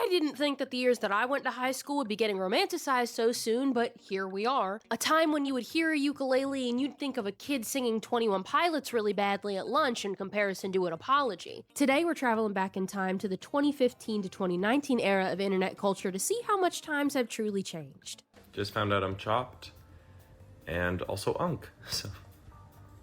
I didn't think that the years that I went to high school would be getting romanticized so soon, but here we are. A time when you would hear a ukulele and you'd think of a kid singing 21 Pilots really badly at lunch in comparison to an apology. Today we're traveling back in time to the 2015 to 2019 era of internet culture to see how much times have truly changed. Just found out I'm chopped, and also unk, so...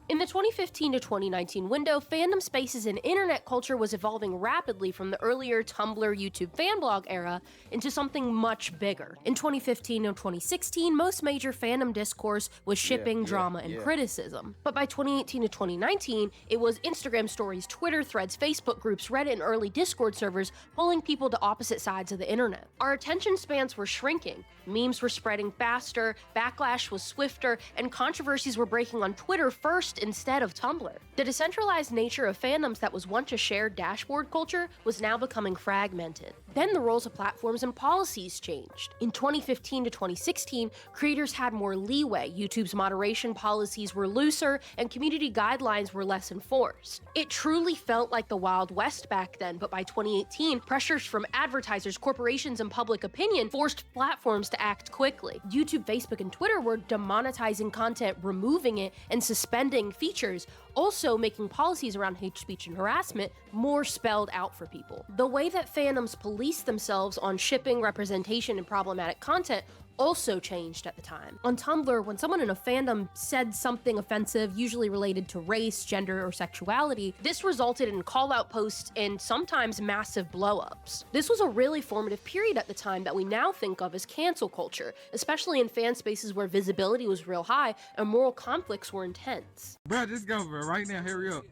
In the 2015 to 2019 window, fandom spaces and internet culture was evolving rapidly from the earlier Tumblr, YouTube fanblog era into something much bigger. In 2015 and 2016, most major fandom discourse was shipping, drama, and criticism. But by 2018 to 2019, it was Instagram stories, Twitter threads, Facebook groups, Reddit, and early Discord servers pulling people to opposite sides of the internet. Our attention spans were shrinking, memes were spreading faster, backlash was swifter, and controversies were breaking on Twitter first instead of Tumblr. The decentralized nature of fandoms that was once a shared dashboard culture was now becoming fragmented. Then the roles of platforms and policies changed. In 2015 to 2016, creators had more leeway, YouTube's moderation policies were looser, and community guidelines were less enforced. It truly felt like the Wild West back then, but by 2018, pressures from advertisers, corporations, and public opinion forced platforms to act quickly. YouTube, Facebook, and Twitter were demonetizing content, removing it, and suspending features, also making policies around hate speech and harassment more spelled out for people. The way that fandoms police themselves on shipping, representation, and problematic content also changed at the time. On Tumblr, when someone in a fandom said something offensive, usually related to race, gender, or sexuality, this resulted in call-out posts and sometimes massive blow-ups. This was a really formative period at the time that we now think of as cancel culture, especially in fan spaces where visibility was real high and moral conflicts were intense. Bro, just go, bro. Right now, hurry up.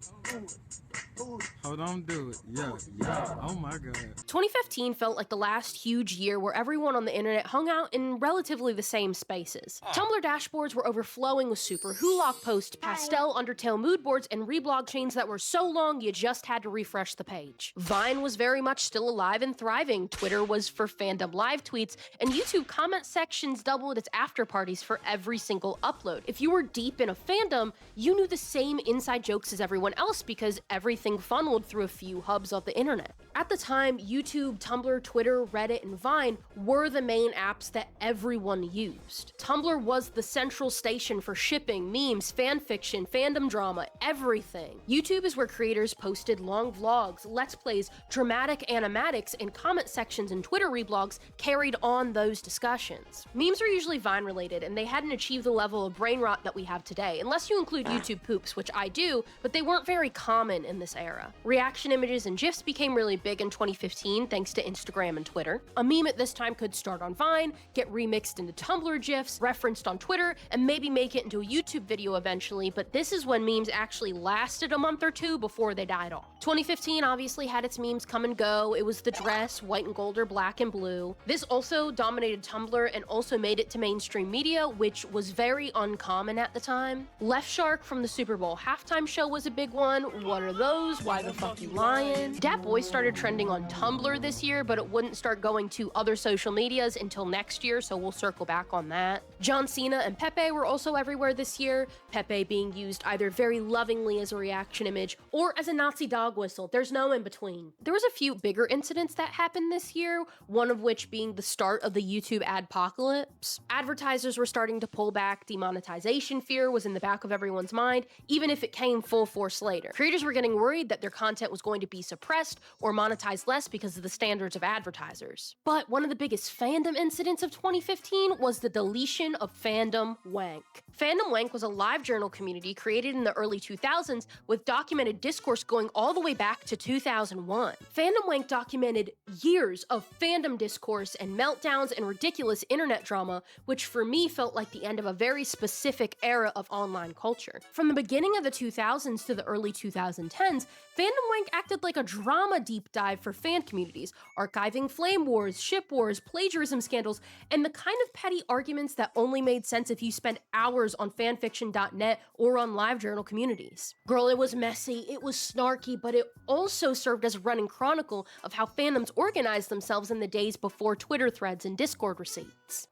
Hold on, do it. Yeah. Oh my god. 2015 felt like the last huge year where everyone on the internet hung out in relatively the same spaces. Tumblr dashboards were overflowing with super Hulock posts, pastel Undertale mood boards, and reblog chains that were so long you just had to refresh the page. Vine was very much still alive and thriving, Twitter was for fandom live tweets, and YouTube comment sections doubled its after parties for every single upload. If you were deep in a fandom, you knew the same inside jokes as everyone else because everything funneled through a few hubs of the internet. At the time, YouTube, Tumblr, Twitter, Reddit, and Vine were the main apps that everyone used. Tumblr was the central station for shipping, memes, fanfiction, fandom drama, everything. YouTube is where creators posted long vlogs, let's plays, dramatic animatics, and comment sections and Twitter reblogs carried on those discussions. Memes were usually Vine related, and they hadn't achieved the level of brain rot that we have today, unless you include YouTube poops, which I do, but they weren't very common in this era. Reaction images and GIFs became really big in 2015 thanks to Instagram and Twitter. A meme at this time could start on Vine, get remixed into Tumblr GIFs, referenced on Twitter, and maybe make it into a YouTube video eventually, but this is when memes actually lasted a month or two before they died off. 2015 obviously had its memes come and go. It was the dress, white and gold or black and blue. This also dominated Tumblr and also made it to mainstream media, which was very uncommon at the time. Left Shark from the Super Bowl halftime show was a big one. What are those? Why the fuck you lying? Dat Boy started trending on Tumblr this year, but it wouldn't start going to other social medias until next year, so we'll circle back on that. John Cena and Pepe were also everywhere this year, Pepe being used either very lovingly as a reaction image or as a Nazi dog whistle. There's no in between. There was a few bigger incidents that happened this year, one of which being the start of the YouTube adpocalypse. Advertisers were starting to pull back, demonetization fear was in the back of everyone's mind, even if it came full force later. Creators were getting worried that their content was going to be suppressed or monetized less because of the standards of advertisers. But one of the biggest fandom incidents of 2015 was the deletion of Fandom Wank. Fandom Wank was a live journal community created in the early 2000s with documented discourse going all the way back to 2001. Fandom Wank documented years of fandom discourse and meltdowns and ridiculous internet drama, which for me felt like the end of a very specific era of online culture. From the beginning of the 2000s to the early 2010s, Fandom Wank acted like a drama deep dive for fan communities, archiving flame wars, ship wars, plagiarism scandals, and the kind of petty arguments that only made sense if you spent hours on fanfiction.net or on live journal communities. Girl, it was messy, it was snarky, but it also served as a running chronicle of how fandoms organized themselves in the days before Twitter threads and Discord receipts.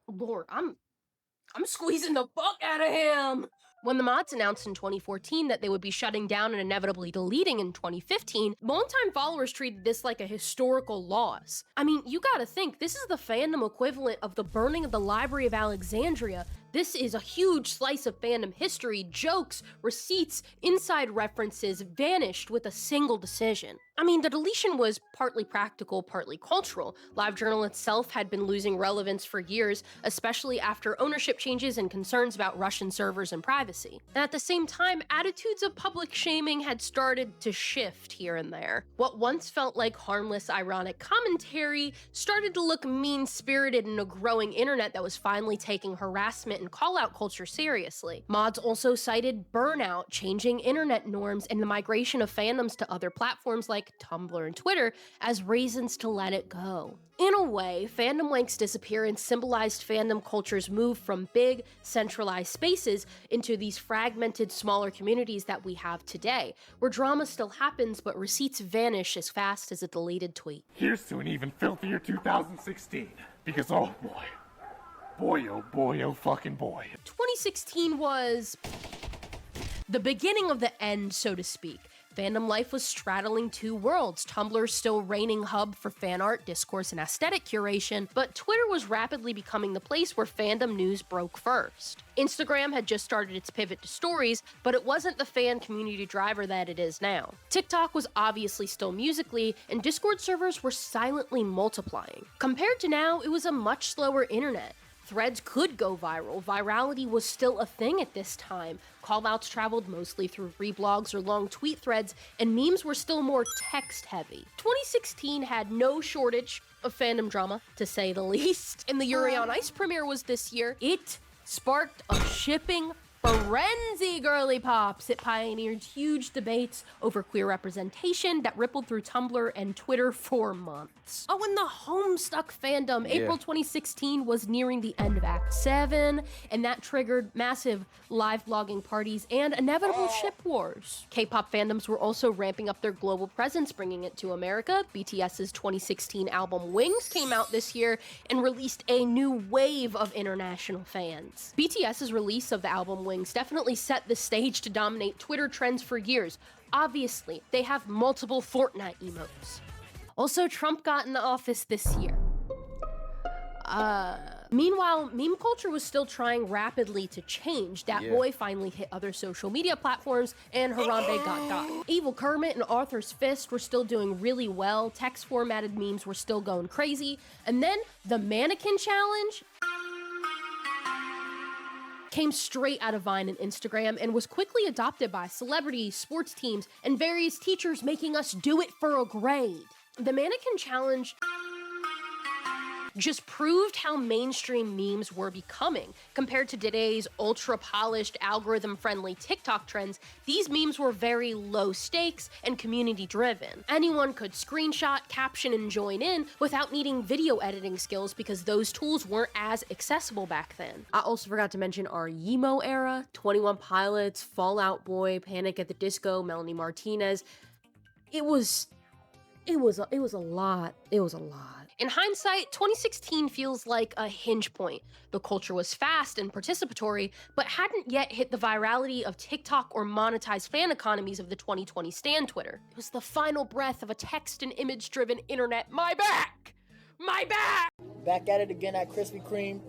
Lord, I'm squeezing the fuck out of him! When the mods announced in 2014 that they would be shutting down and inevitably deleting in 2015, longtime followers treated this like a historical loss. I mean, you gotta think, this is the fandom equivalent of the burning of the Library of Alexandria. This is a huge slice of fandom history, jokes, receipts, inside references vanished with a single decision. I mean, the deletion was partly practical, partly cultural. LiveJournal itself had been losing relevance for years, especially after ownership changes and concerns about Russian servers and privacy. And at the same time, attitudes of public shaming had started to shift here and there. What once felt like harmless, ironic commentary started to look mean-spirited in a growing internet that was finally taking harassment and call-out culture seriously. Mods also cited burnout, changing internet norms, and the migration of fandoms to other platforms like Tumblr and Twitter as reasons to let it go. In a way, Fandom Wank's disappearance symbolized fandom culture's move from big, centralized spaces into these fragmented, smaller communities that we have today, where drama still happens but receipts vanish as fast as a deleted tweet. Here's to an even filthier 2016, because oh boy, oh fucking boy. 2016 was the beginning of the end, so to speak. Fandom life was straddling two worlds, Tumblr still reigning hub for fan art, discourse, and aesthetic curation, but Twitter was rapidly becoming the place where fandom news broke first. Instagram had just started its pivot to stories, but it wasn't the fan community driver that it is now. TikTok was obviously still Musical.ly, and Discord servers were silently multiplying. Compared to now, it was a much slower internet. Threads could go viral. Virality was still a thing at this time. Callouts traveled mostly through reblogs or long tweet threads, and memes were still more text-heavy. 2016 had no shortage of fandom drama, to say the least. And the Yuri on Ice premiere was this year. It sparked a shipping frenzy, girly pops. It pioneered huge debates over queer representation that rippled through Tumblr and Twitter for months. Oh, and the Homestuck fandom. Yeah. April 2016 was nearing the end of Act 7, and that triggered massive live blogging parties and inevitable ship wars. K-pop fandoms were also ramping up their global presence, bringing it to America. BTS's 2016 album Wings came out this year and released a new wave of international fans. BTS's release of the album Wings definitely set the stage to dominate Twitter trends for years. Obviously, they have multiple Fortnite emotes. Also, Trump got in the office this year. Meanwhile, meme culture was still trying rapidly to change. Dat Boy finally hit other social media platforms, and Harambe got. Evil Kermit and Arthur's Fist were still doing really well. Text-formatted memes were still going crazy. And then the Mannequin Challenge came straight out of Vine and Instagram and was quickly adopted by celebrities, sports teams, and various teachers, making us do it for a grade. The Mannequin Challenge just proved how mainstream memes were becoming. Compared to today's ultra-polished, algorithm-friendly TikTok trends, these memes were very low stakes and community-driven. Anyone could screenshot, caption, and join in without needing video editing skills because those tools weren't as accessible back then. I also forgot to mention our Yemo era, 21 Pilots, Fall Out Boy, Panic at the Disco, Melanie Martinez. It was a lot. In hindsight, 2016 feels like a hinge point. The culture was fast and participatory, but hadn't yet hit the virality of TikTok or monetized fan economies of the 2020 stan Twitter. It was the final breath of a text and image-driven internet. My back! My back! Back at it again at Krispy Kreme.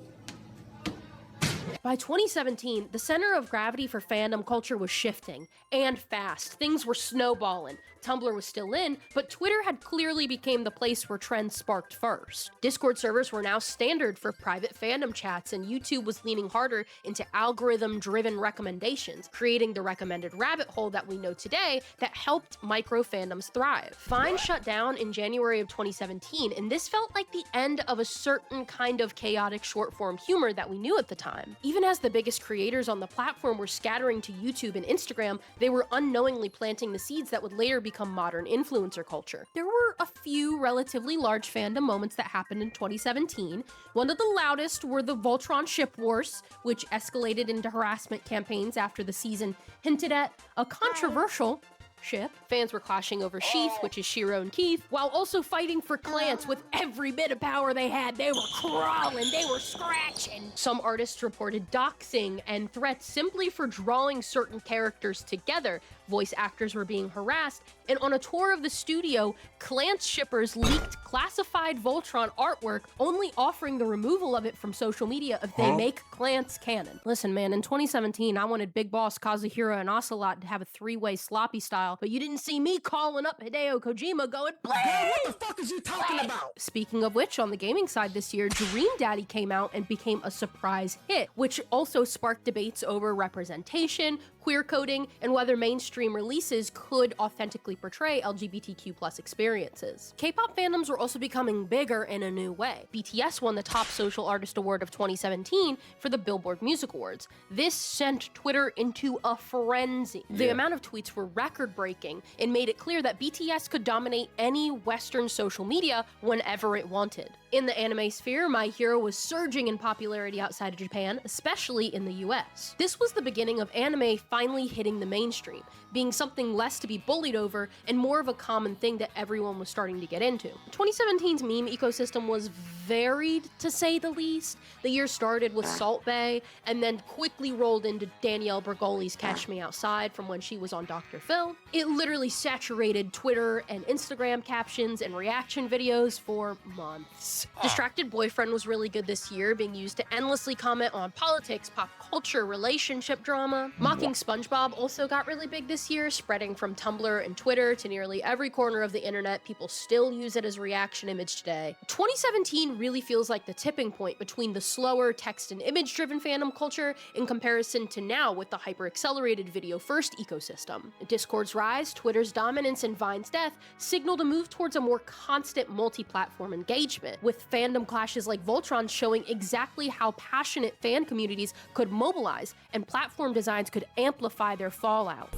By 2017, the center of gravity for fandom culture was shifting, and fast. Things were snowballing. Tumblr was still in, but Twitter had clearly become the place where trends sparked first. Discord servers were now standard for private fandom chats, and YouTube was leaning harder into algorithm-driven recommendations, creating the recommended rabbit hole that we know today that helped micro-fandoms thrive. Vine shut down in January of 2017, and this felt like the end of a certain kind of chaotic short-form humor that we knew at the time. Even as the biggest creators on the platform were scattering to YouTube and Instagram, they were unknowingly planting the seeds that would later become modern influencer culture. There were a few relatively large fandom moments that happened in 2017. One of the loudest were the Voltron ship wars, which escalated into harassment campaigns after the season hinted at a controversial ship. Fans were clashing over Sheath, which is Shiro and Keith, while also fighting for Clance with every bit of power they had. They were crawling, they were scratching. Some artists reported doxing and threats simply for drawing certain characters together. Voice actors were being harassed, and on a tour of the studio, Clance shippers leaked classified Voltron artwork, only offering the removal of it from social media if they make Clance canon. Listen, man, in 2017, I wanted Big Boss, Kazuhira, and Ocelot to have a three-way sloppy style, but you didn't see me calling up Hideo Kojima going, "Play!" What the fuck is you talking about? Speaking of which, on the gaming side this year, Dream Daddy came out and became a surprise hit, which also sparked debates over representation, queer coding, and whether mainstream releases could authentically portray LGBTQ+ experiences. K-pop fandoms were also becoming bigger in a new way. BTS won the Top Social Artist Award of 2017 for the Billboard Music Awards. This sent Twitter into a frenzy. The amount of tweets were record-breaking and made it clear that BTS could dominate any Western social media whenever it wanted. In the anime sphere, My Hero was surging in popularity outside of Japan, especially in the US. This was the beginning of anime finally hitting the mainstream, being something less to be bullied over and more of a common thing that everyone was starting to get into. 2017's meme ecosystem was varied, to say the least. The year started with Salt Bae, and then quickly rolled into Danielle Bergoli's Catch Me Outside from when she was on Dr. Phil. It literally saturated Twitter and Instagram captions and reaction videos for months. Distracted Boyfriend was really good this year, being used to endlessly comment on politics, pop culture, relationship drama. Mocking SpongeBob also got really big this year, spreading from Tumblr and Twitter to nearly every corner of the internet. People still use it as a reaction image today. 2017 really feels like the tipping point between the slower text and image-driven fandom culture in comparison to now with the hyper-accelerated video-first ecosystem. Discord's rise, Twitter's dominance, and Vine's death signaled a move towards a more constant multi-platform engagement, with fandom clashes like Voltron showing exactly how passionate fan communities could mobilize and platform designs could amplify their fallout.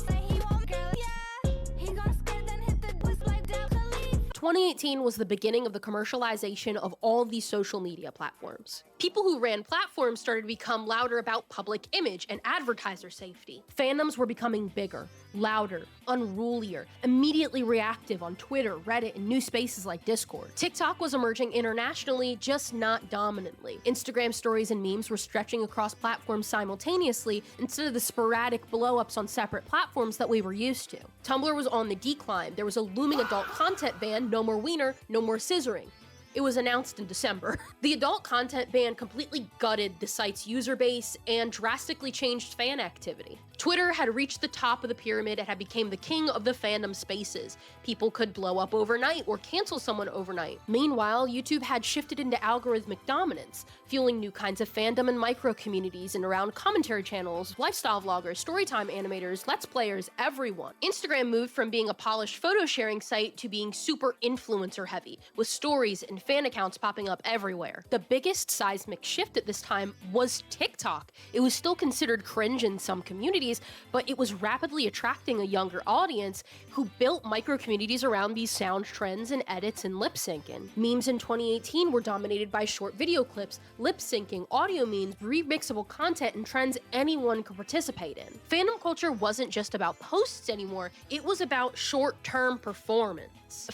2018 was the beginning of the commercialization of all these social media platforms. People who ran platforms started to become louder about public image and advertiser safety. Fandoms were becoming bigger, louder, unrulier, immediately reactive on Twitter, Reddit, and new spaces like Discord. TikTok was emerging internationally, just not dominantly. Instagram stories and memes were stretching across platforms simultaneously instead of the sporadic blow-ups on separate platforms that we were used to. Tumblr was on the decline. There was a looming adult content ban, no more wiener, no more scissoring. It was announced in December. The adult content ban completely gutted the site's user base and drastically changed fan activity. Twitter had reached the top of the pyramid and had become the king of the fandom spaces. People could blow up overnight or cancel someone overnight. Meanwhile, YouTube had shifted into algorithmic dominance, fueling new kinds of fandom and micro-communities and around commentary channels, lifestyle vloggers, storytime animators, let's players, everyone. Instagram moved from being a polished photo-sharing site to being super influencer-heavy, with stories and fan accounts popping up everywhere. The biggest seismic shift at this time was TikTok. It was still considered cringe in some communities, but it was rapidly attracting a younger audience who built micro-communities around these sound trends and edits and lip-syncing. Memes in 2018 were dominated by short video clips, lip-syncing, audio memes, remixable content, and trends anyone could participate in. Fandom culture wasn't just about posts anymore, it was about short-term performance.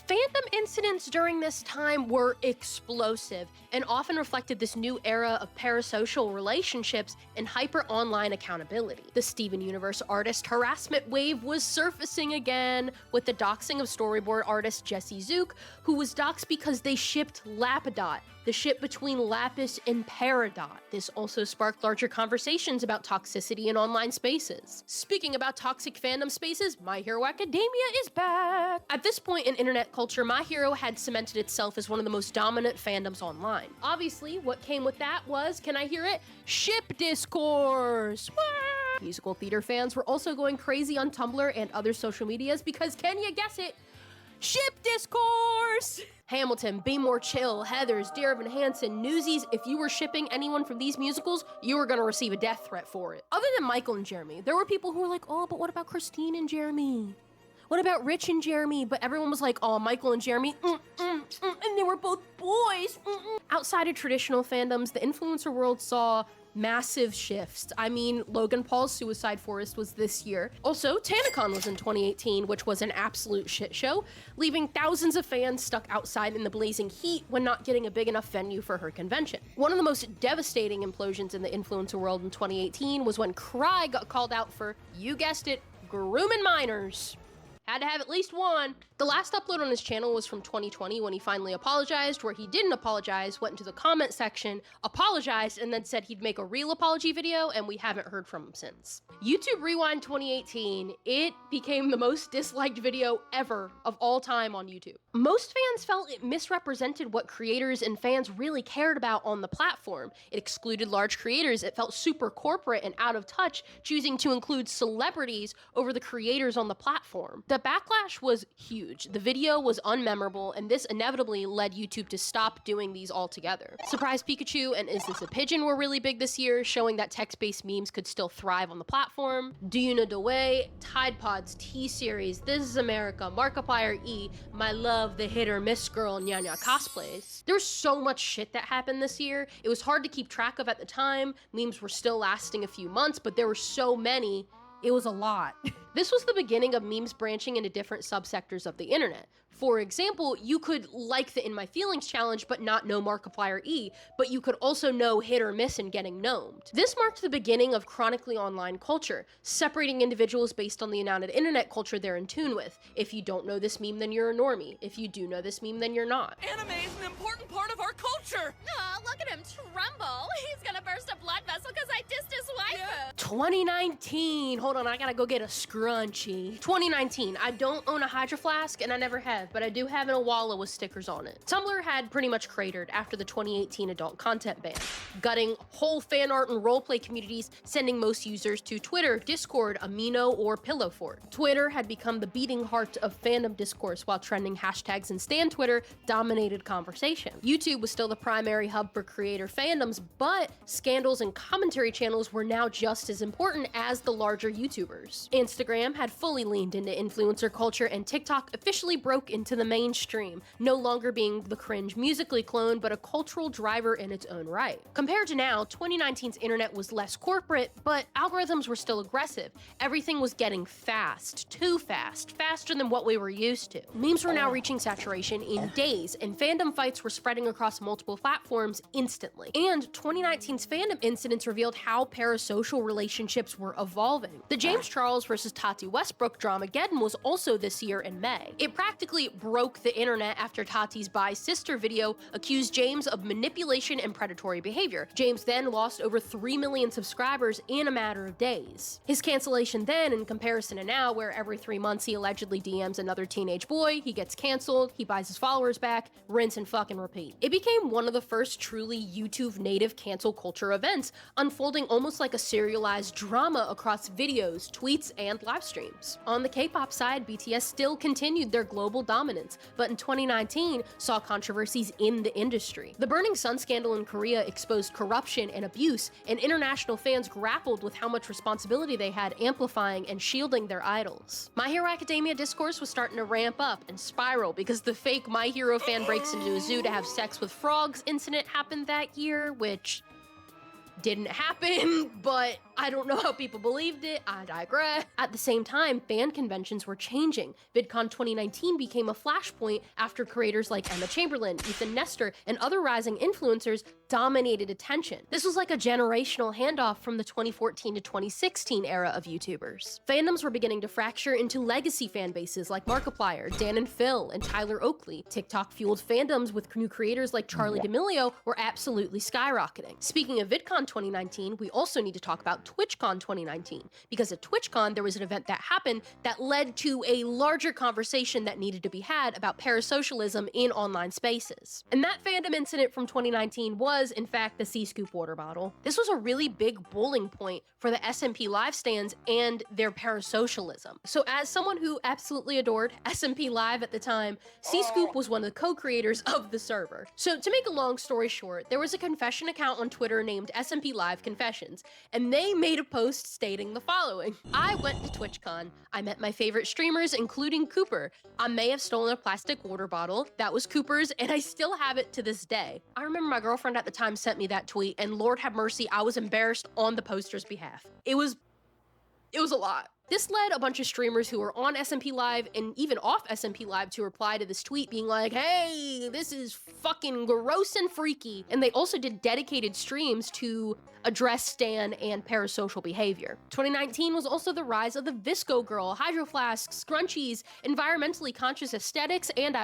Fandom incidents during this time were explosive and often reflected this new era of parasocial relationships and hyper-online accountability. The Steven Universe artist harassment wave was surfacing again, with the doxing of storyboard artist Jesse Zook, who was doxed because they shipped Lapidot, the ship between Lapis and Peridot. This also sparked larger conversations about toxicity in online spaces. Speaking about toxic fandom spaces, My Hero Academia is back! At this point in internet culture, My Hero had cemented itself as one of the most dominant fandoms online. Obviously, what came with that was, can I hear it? Ship discourse! Wah! Musical theater fans were also going crazy on Tumblr and other social medias because, can you guess it? Ship discourse! Hamilton, Be More Chill, Heathers, Dear Evan Hansen, Newsies, if you were shipping anyone from these musicals, you were gonna receive a death threat for it. Other than Michael and Jeremy, there were people who were like, oh, but what about Christine and Jeremy? What about Rich and Jeremy? But everyone was like, oh, Michael and Jeremy, and they were both boys. Outside of traditional fandoms, the influencer world saw Massive shifts. I mean, Logan Paul's Suicide Forest was this year. Also, TanaCon was in 2018, which was an absolute shit show, leaving thousands of fans stuck outside in the blazing heat when not getting a big enough venue for her convention. One of the most devastating implosions in the influencer world in 2018 was when Cry got called out for, you guessed it, grooming minors. Had to have at least one. The last upload on his channel was from 2020 when he finally apologized, where he didn't apologize, went into the comment section, apologized, and then said he'd make a real apology video, and we haven't heard from him since. YouTube Rewind 2018, it became the most disliked video ever of all time on YouTube. Most fans felt it misrepresented what creators and fans really cared about on the platform. It excluded large creators, it felt super corporate and out of touch, choosing to include celebrities over the creators on the platform. The backlash was huge. The video was unmemorable, and this inevitably led YouTube to stop doing these altogether. Surprise Pikachu and Is This a Pigeon were really big this year, showing that text-based memes could still thrive on the platform. Do You Know the Way, Tide Pods, T-Series, This Is America, Markiplier E, My Love, The Hit or Miss Girl, Nyanya cosplays. There's so much shit that happened this year. It was hard to keep track of at the time. Memes were still lasting a few months, but there were so many. It was a lot. This was the beginning of memes branching into different subsectors of the internet. For example, you could like the In My Feelings challenge but not know Markiplier E, but you could also know Hit or Miss and getting gnomed. This marked the beginning of chronically online culture, separating individuals based on the amount of internet culture they're in tune with. If you don't know this meme, then you're a normie. If you do know this meme, then you're not. Anime is an important part of our culture! Aw, look at him tremble. He's gonna burst a blood vessel because I dissed his wife. 2019. Hold on, I gotta go get a scrunchie. 2019. I don't own a Hydro Flask, and I never have, but I do have an Awala with stickers on it. Tumblr had pretty much cratered after the 2018 adult content ban, gutting whole fan art and roleplay communities, sending most users to Twitter, Discord, Amino, or Pillow Fort. Twitter had become the beating heart of fandom discourse, while trending hashtags and stan Twitter dominated conversation. YouTube was still the primary hub for creator fandoms, but scandals and commentary channels were now just as important as the larger YouTubers. Instagram had fully leaned into influencer culture, and TikTok officially broke into the mainstream, no longer being the cringe Musical.ly clone, but a cultural driver in its own right. Compared to now, 2019's internet was less corporate, but algorithms were still aggressive. Everything was getting fast, too fast, faster than what we were used to. Memes were now reaching saturation in days, and fandom fights were spreading across multiple platforms instantly. And 2019's fandom incidents revealed how parasocial relationships were evolving. The James Charles versus Tati Westbrook dramageddon was also this year in May. It practically broke the internet after Tati's bi sister video accused James of manipulation and predatory behavior. James then lost over 3 million subscribers in a matter of days. His cancellation then, in comparison to now, where every 3 months he allegedly DMs another teenage boy, he gets canceled, he buys his followers back, rinse and fucking repeat. It became one of the first truly YouTube native cancel culture events, unfolding almost like a serialized drama across videos, tweets, and live streams. On the K-pop side, BTS still continued their global dominance, but in 2019 saw controversies in the industry. The Burning Sun scandal in Korea exposed corruption and abuse, and international fans grappled with how much responsibility they had amplifying and shielding their idols. My Hero Academia discourse was starting to ramp up and spiral because the fake My Hero fan breaks into a zoo to have sex with frogs incident happened that year, which didn't happen, but I don't know how people believed it. I digress. At the same time, fan conventions were changing. VidCon 2019 became a flashpoint after creators like Emma Chamberlain, Ethan Nestor, and other rising influencers dominated attention. This was like a generational handoff from the 2014 to 2016 era of YouTubers. Fandoms were beginning to fracture into legacy fan bases like Markiplier, Dan and Phil, and Tyler Oakley. TikTok-fueled fandoms with new creators like Charlie D'Amelio were absolutely skyrocketing. Speaking of VidCon 2019, we also need to talk about TwitchCon 2019, because at TwitchCon there was an event that happened that led to a larger conversation that needed to be had about parasocialism in online spaces. And that fandom incident from 2019 was, in fact, the C-Scoop water bottle. This was a really big bulling point for the SMP Live stands and their parasocialism. So as someone who absolutely adored SMP Live at the time, C-Scoop was one of the co-creators of the server. So to make a long story short, there was a confession account on Twitter named SMP Live Confessions, and they made a post stating the following. I went to TwitchCon. I met my favorite streamers, including Cooper. I may have stolen a plastic water bottle. That was Cooper's, and I still have it to this day. I remember my girlfriend at the time sent me that tweet, and Lord have mercy, I was embarrassed on the poster's behalf. It was a lot. This led a bunch of streamers who were on SMP Live and even off SMP Live to reply to this tweet being like, hey, this is fucking gross and freaky. And they also did dedicated streams to address stan and parasocial behavior. 2019 was also the rise of the Visco Girl, Hydro Flasks, Scrunchies, environmentally conscious aesthetics, and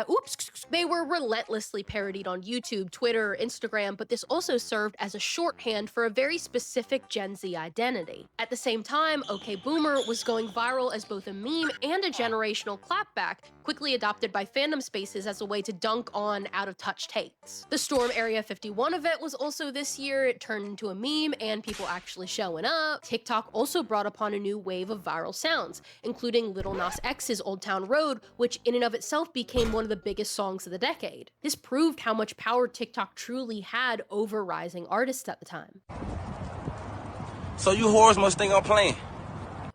they were relentlessly parodied on YouTube, Twitter, Instagram, but this also served as a shorthand for a very specific Gen Z identity. At the same time, OK Boomer was going viral as both a meme and a generational clapback, quickly adopted by fandom spaces as a way to dunk on out-of-touch takes. The Storm Area 51 event was also this year. It turned into a meme and people actually showing up. TikTok also brought upon a new wave of viral sounds, including Lil Nas X's Old Town Road, which in and of itself became one of the biggest songs of the decade. This proved how much power TikTok truly had over rising artists at the time. So you whores must think I'm playing.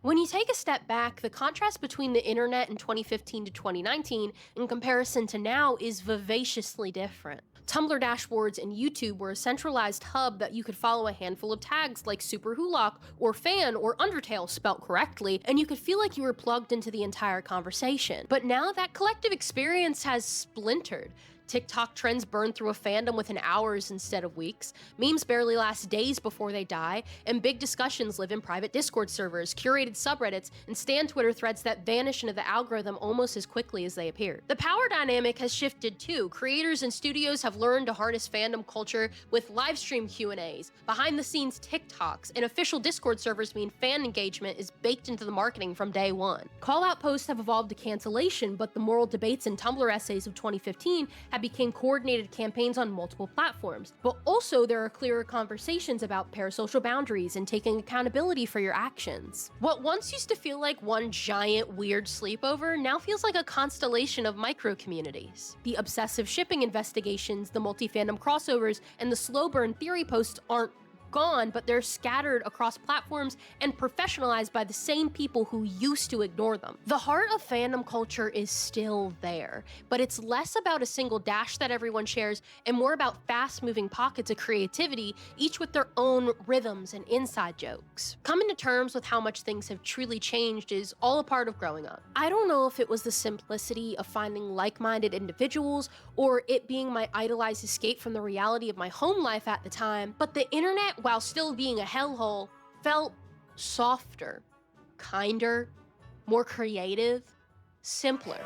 When you take a step back, the contrast between the internet in 2015 to 2019 in comparison to now is vivaciously different. Tumblr dashboards and YouTube were a centralized hub that you could follow a handful of tags like Super Hulock or Fan or Undertale spelt correctly, and you could feel like you were plugged into the entire conversation. But now that collective experience has splintered. TikTok trends burn through a fandom within hours instead of weeks, memes barely last days before they die, and big discussions live in private Discord servers, curated subreddits, and stan Twitter threads that vanish into the algorithm almost as quickly as they appeared. The power dynamic has shifted too. Creators and studios have learned to harness fandom culture with livestream Q&As, behind-the-scenes TikToks, and official Discord servers mean fan engagement is baked into the marketing from day one. Call-out posts have evolved to cancellation, but the moral debates and Tumblr essays of 2015 have became coordinated campaigns on multiple platforms. But also there are clearer conversations about parasocial boundaries and taking accountability for your actions. What once used to feel like one giant weird sleepover now feels like a constellation of micro-communities. The obsessive shipping investigations, the multi-fandom crossovers, and the slow burn theory posts aren't gone, but they're scattered across platforms and professionalized by the same people who used to ignore them. The heart of fandom culture is still there, but it's less about a single dash that everyone shares and more about fast-moving pockets of creativity, each with their own rhythms and inside jokes. Coming to terms with how much things have truly changed is all a part of growing up. I don't know if it was the simplicity of finding like-minded individuals or it being my idolized escape from the reality of my home life at the time, but the internet, while still being a hellhole, felt softer, kinder, more creative, simpler.